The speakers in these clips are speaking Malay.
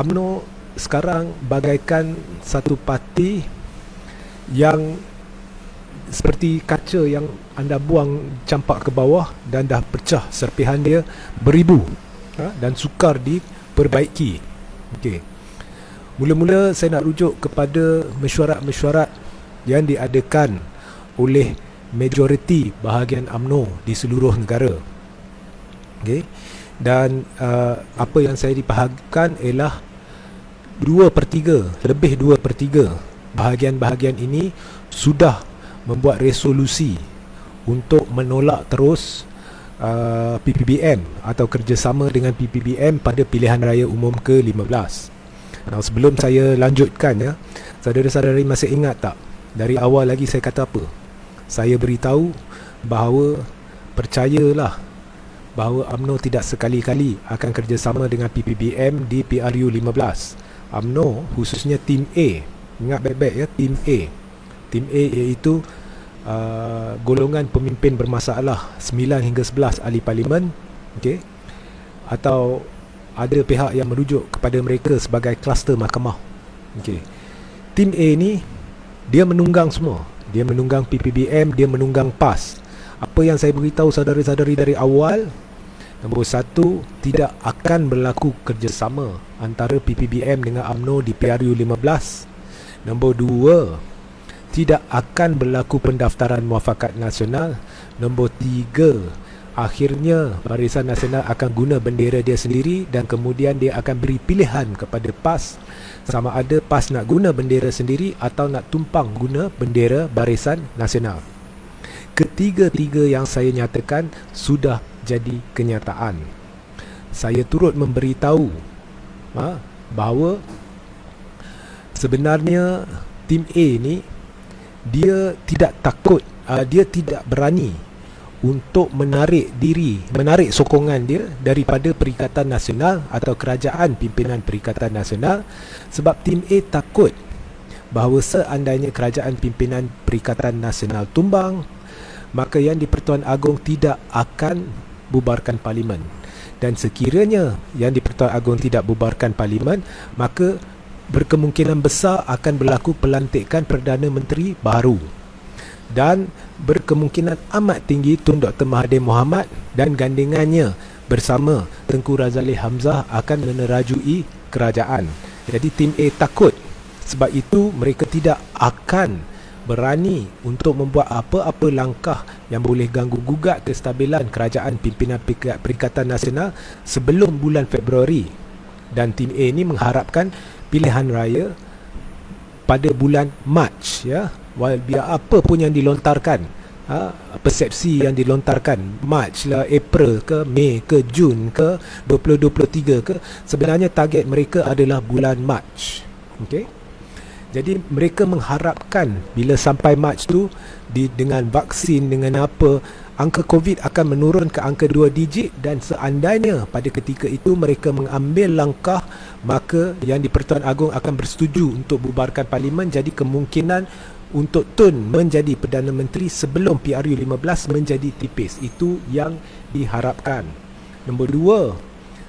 UMNO sekarang bagaikan satu parti yang seperti kaca yang anda buang campak ke bawah dan dah pecah, serpihan dia beribu, dan sukar diperbaiki. Okey. Mula-mula saya nak rujuk kepada mesyuarat-mesyuarat yang diadakan oleh majoriti bahagian UMNO di seluruh negara. Okey. Dan apa yang saya dipahamkan ialah 2/3, lebih 2/3 bahagian-bahagian ini sudah membuat resolusi untuk menolak terus PPBM atau kerjasama dengan PPBM pada pilihan raya umum ke-15. Nah, sebelum saya lanjutkan, ya, saudara-saudari masih ingat tak dari awal lagi saya kata apa? Saya beritahu bahawa percayalah bahawa UMNO tidak sekali-kali akan kerjasama dengan PPBM di PRU 15. UMNO, khususnya Tim A, ingat baik-baik, ya, Tim A. Tim A iaitu golongan pemimpin bermasalah 9 hingga 11 ahli parlimen, okey, atau ada pihak yang merujuk kepada mereka sebagai kluster mahkamah. Okey. Tim A ni dia menunggang semua. Dia menunggang PPBM, dia menunggang PAS. Apa yang saya beritahu saudara-saudari dari awal, nombor 1, tidak akan berlaku kerjasama antara PPBM dengan UMNO di PRU 15. Nombor 2, tidak akan berlaku pendaftaran muafakat nasional. Nombor 3, akhirnya Barisan Nasional akan guna bendera dia sendiri dan kemudian dia akan beri pilihan kepada PAS sama ada PAS nak guna bendera sendiri atau nak tumpang guna bendera Barisan Nasional. Ketiga-tiga yang saya nyatakan sudah jadi kenyataan. Saya turut memberitahu bahawa sebenarnya Tim A ni dia tidak takut, dia tidak berani untuk menarik sokongan dia daripada Perikatan Nasional atau kerajaan pimpinan Perikatan Nasional, sebab Tim A takut bahawa seandainya kerajaan pimpinan Perikatan Nasional tumbang, maka Yang di-Pertuan Agong tidak akan bubarkan parlimen. Dan sekiranya Yang di-Pertuan Agong tidak bubarkan parlimen, maka berkemungkinan besar akan berlaku pelantikan Perdana Menteri baru. Dan berkemungkinan amat tinggi Tun Dr. Mahathir Mohamad dan gandingannya bersama Tengku Razali Hamzah akan menerajui kerajaan. Jadi Tim A takut. Sebab itu mereka tidak akan berani untuk membuat apa-apa langkah yang boleh ganggu gugat kestabilan kerajaan pimpinan Perikatan Nasional sebelum bulan Februari. Dan Tim A ni mengharapkan pilihan raya pada bulan Mac, ya. Biar apa pun yang dilontarkan, persepsi yang dilontarkan, Mac lah, April ke, Mei ke, Jun ke, 2023 ke, sebenarnya target mereka adalah bulan Mac. Okey. Jadi mereka mengharapkan bila sampai Mac tu dengan vaksin, dengan apa, angka COVID akan menurun ke angka 2 digit. Dan seandainya pada ketika itu mereka mengambil langkah, maka Yang di-Pertuan Agong akan bersetuju untuk bubarkan parlimen. Jadi kemungkinan untuk Tun menjadi Perdana Menteri sebelum PRU 15 menjadi tipis. Itu yang diharapkan. Nombor 2,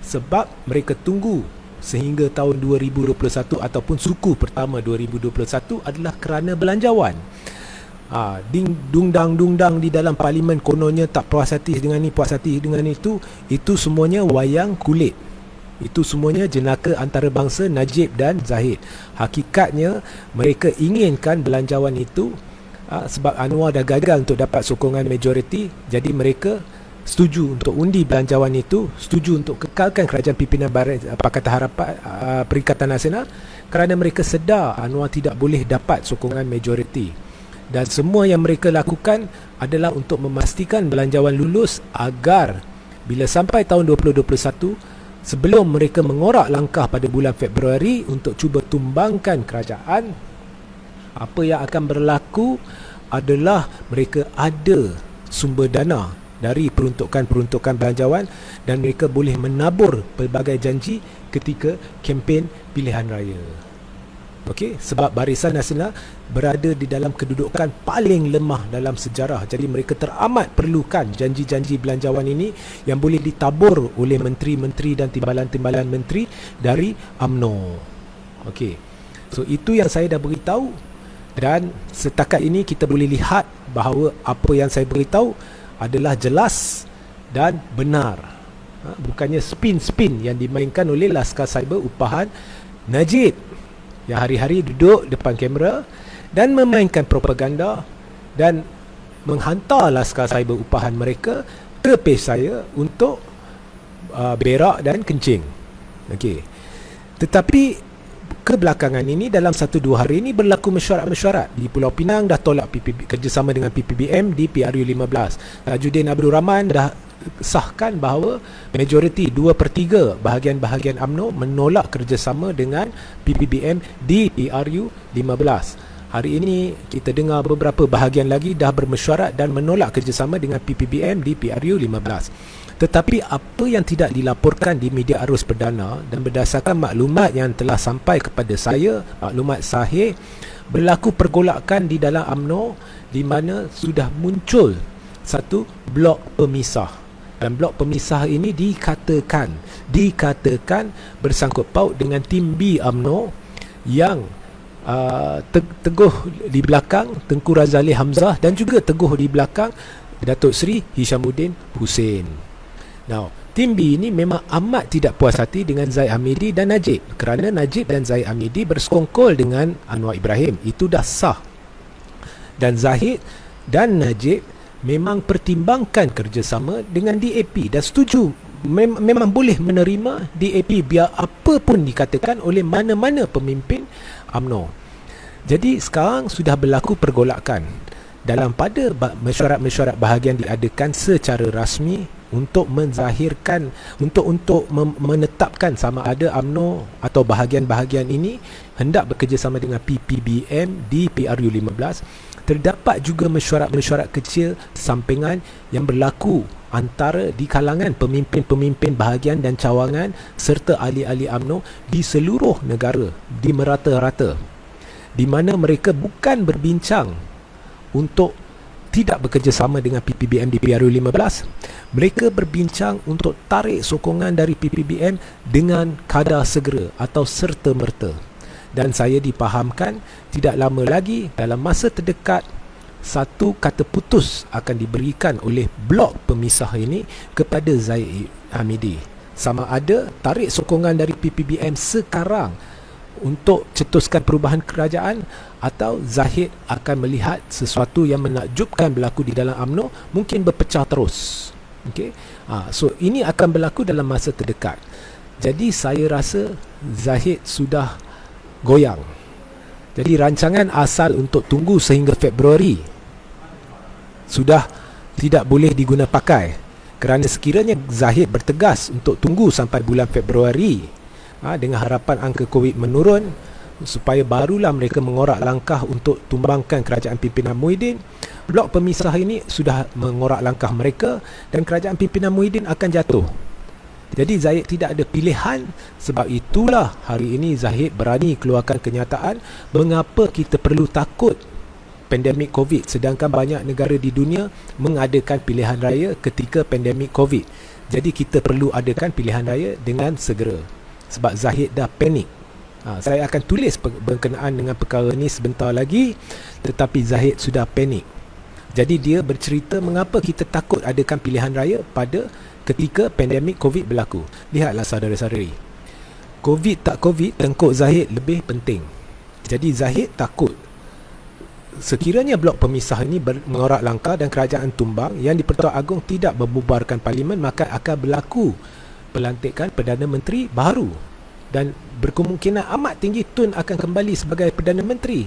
sebab mereka tunggu sehingga tahun 2021 ataupun suku pertama 2021 adalah kerana belanjawan. Dungdang di dalam parlimen kononnya tak puas hati dengan ni, puas hati dengan itu semuanya wayang kulit. Itu semuanya jenaka antarabangsa Najib dan Zahid. Hakikatnya mereka inginkan belanjawan itu sebab Anwar dah gagal untuk dapat sokongan majoriti. Jadi mereka setuju untuk undi belanjawan itu, setuju untuk kekalkan kerajaan pimpinan Pakatan Harapan Perikatan Nasional kerana mereka sedar Anwar tidak boleh dapat sokongan majoriti. Dan semua yang mereka lakukan adalah untuk memastikan belanjawan lulus agar bila sampai tahun 2021, sebelum mereka mengorak langkah pada bulan Februari untuk cuba tumbangkan kerajaan, apa yang akan berlaku adalah mereka ada sumber dana dari peruntukan-peruntukan belanjawan dan mereka boleh menabur pelbagai janji ketika kempen pilihan raya. Okey, sebab Barisan Nasional berada di dalam kedudukan paling lemah dalam sejarah. Jadi mereka teramat perlukan janji-janji belanjawan ini yang boleh ditabur oleh menteri-menteri dan timbalan-timbalan menteri dari UMNO. Okey. So itu yang saya dah beritahu, dan setakat ini kita boleh lihat bahawa apa yang saya beritahu adalah jelas dan benar. Bukannya spin-spin yang dimainkan oleh Laskar Cyber upahan Najib yang hari-hari duduk depan kamera dan memainkan propaganda dan menghantar Laskar Cyber upahan mereka ke page saya untuk berak dan kencing. Okey. Tetapi kebelakangan ini, dalam 1-2 hari ini berlaku mesyuarat-mesyuarat. Di Pulau Pinang dah tolak kerjasama dengan PPBM di PRU15. Tajuddin Abdul Rahman dah sahkan bahawa majoriti 2/3 bahagian-bahagian UMNO menolak kerjasama dengan PPBM di PRU15. Hari ini kita dengar beberapa bahagian lagi dah bermesyuarat dan menolak kerjasama dengan PPBM di PRU15. Tetapi apa yang tidak dilaporkan di media arus perdana dan berdasarkan maklumat yang telah sampai kepada saya, maklumat sahih, berlaku pergolakan di dalam UMNO di mana sudah muncul satu blok pemisah. Dan blok pemisah ini dikatakan bersangkut paut dengan tim B UMNO yang teguh di belakang Tengku Razali Hamzah dan juga teguh di belakang Datuk Seri Hishamuddin Hussein. Now, tim B ini memang amat tidak puas hati dengan Zaid Hamidi dan Najib, kerana Najib dan Zaid Hamidi bersekongkol dengan Anwar Ibrahim. Itu dah sah. Dan Zahid dan Najib memang pertimbangkan kerjasama dengan DAP dan setuju, memang boleh menerima DAP biar apa pun dikatakan oleh mana-mana pemimpin UMNO. Jadi sekarang sudah berlaku pergolakan dalam pada mesyuarat-mesyuarat bahagian diadakan secara rasmi untuk menzahirkan, untuk menetapkan sama ada UMNO atau bahagian-bahagian ini hendak bekerjasama dengan PPBM di PRU15. Terdapat juga mesyuarat-mesyuarat kecil sampingan yang berlaku antara di kalangan pemimpin-pemimpin bahagian dan cawangan serta ahli-ahli UMNO di seluruh negara, di merata-rata, di mana mereka bukan berbincang untuk tidak bekerjasama dengan PPBM di PRU15. Mereka berbincang untuk tarik sokongan dari PPBM dengan kadar segera atau serta-merta. Dan saya dipahamkan tidak lama lagi, dalam masa terdekat, satu kata putus akan diberikan oleh blok pemisah ini kepada Zaid Hamidi. Sama ada tarik sokongan dari PPBM sekarang untuk cetuskan perubahan kerajaan, atau Zahid akan melihat sesuatu yang menakjubkan berlaku di dalam UMNO, mungkin berpecah terus. Okay? So ini akan berlaku dalam masa terdekat. Jadi saya rasa Zahid sudah goyang. Jadi rancangan asal untuk tunggu sehingga Februari sudah tidak boleh diguna pakai, kerana sekiranya Zahid bertegas untuk tunggu sampai bulan Februari dengan harapan angka COVID menurun, supaya barulah mereka mengorak langkah untuk tumbangkan kerajaan pimpinan Muhyiddin, blok pemisah ini sudah mengorak langkah mereka dan kerajaan pimpinan Muhyiddin akan jatuh. Jadi Zahid tidak ada pilihan. Sebab itulah hari ini Zahid berani keluarkan kenyataan mengapa kita perlu takut pandemik COVID, sedangkan banyak negara di dunia mengadakan pilihan raya ketika pandemik COVID. Jadi kita perlu adakan pilihan raya dengan segera. Sebab Zahid dah panik. Saya akan tulis berkenaan dengan perkara ini sebentar lagi, tetapi Zahid sudah panik. Jadi dia bercerita mengapa kita takut adakan pilihan raya pada ketika pandemik COVID berlaku. Lihatlah saudara-saudari, COVID tak COVID, Tengku Zahid lebih penting. Jadi Zahid takut sekiranya blok pemisah ini mengorak langkah dan kerajaan tumbang, yang di-Pertuan Agong tidak membubarkan parlimen, maka akan berlaku pelantikan Perdana Menteri baru. Dan berkemungkinan amat tinggi Tun akan kembali sebagai Perdana Menteri.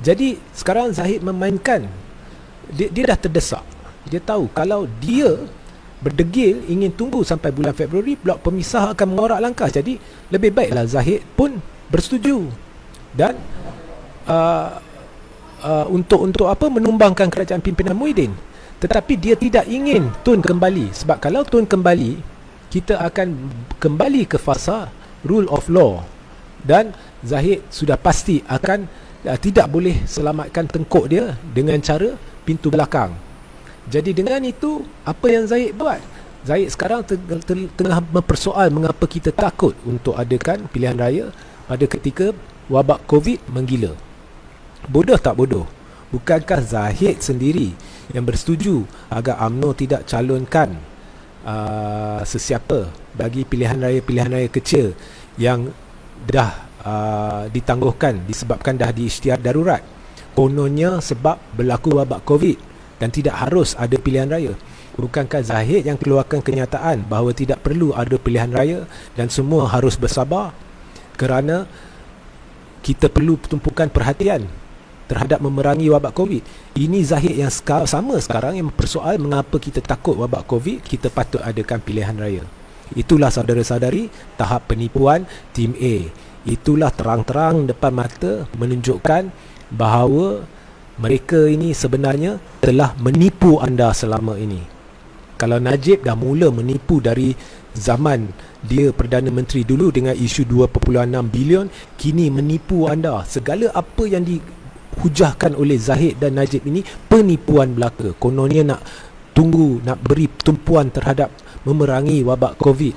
Jadi sekarang Zahid memainkan, dia dah terdesak. Dia tahu kalau dia berdegil ingin tunggu sampai bulan Februari, blok pemisah akan mengorak langkah. Jadi lebih baiklah Zahid pun bersetuju dan untuk apa, menumbangkan kerajaan pimpinan Muhyiddin. Tetapi dia tidak ingin Tun kembali, sebab kalau Tun kembali, kita akan kembali ke fasa rule of law, Dan Zahid sudah pasti akan tidak boleh selamatkan tengkuk dia dengan cara pintu belakang. Jadi dengan itu, apa yang Zahid buat? Zahid sekarang tengah mempersoal mengapa kita takut untuk adakan pilihan raya pada ketika wabak COVID menggila. Bodoh tak bodoh? Bukankah Zahid sendiri yang bersetuju agar UMNO tidak calonkan sesiapa bagi pilihan raya kecil yang dah ditangguhkan disebabkan dah diisytiar darurat, kononnya sebab berlaku wabak COVID dan tidak harus ada pilihan raya? Bukankah Zahid yang keluarkan kenyataan bahawa tidak perlu ada pilihan raya dan semua harus bersabar kerana kita perlu tumpukan perhatian terhadap memerangi wabak COVID? Ini Zahid yang sama sekarang yang mempersoal mengapa kita takut wabak COVID, kita patut adakan pilihan raya. Itulah saudara-saudari tahap penipuan tim A. Itulah terang-terang depan mata menunjukkan bahawa mereka ini sebenarnya telah menipu anda selama ini. Kalau Najib dah mula menipu dari zaman dia Perdana Menteri dulu dengan isu 2.6 bilion, kini menipu anda. Segala apa yang dihujahkan oleh Zahid dan Najib ini penipuan belaka. Kononnya nak beri tumpuan terhadap memerangi wabak COVID,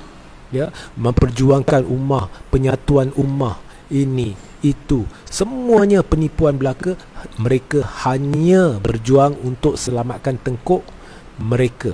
ya, memperjuangkan ummah, penyatuan ummah, ini itu semuanya penipuan belaka. Mereka hanya berjuang untuk selamatkan tengkuk mereka.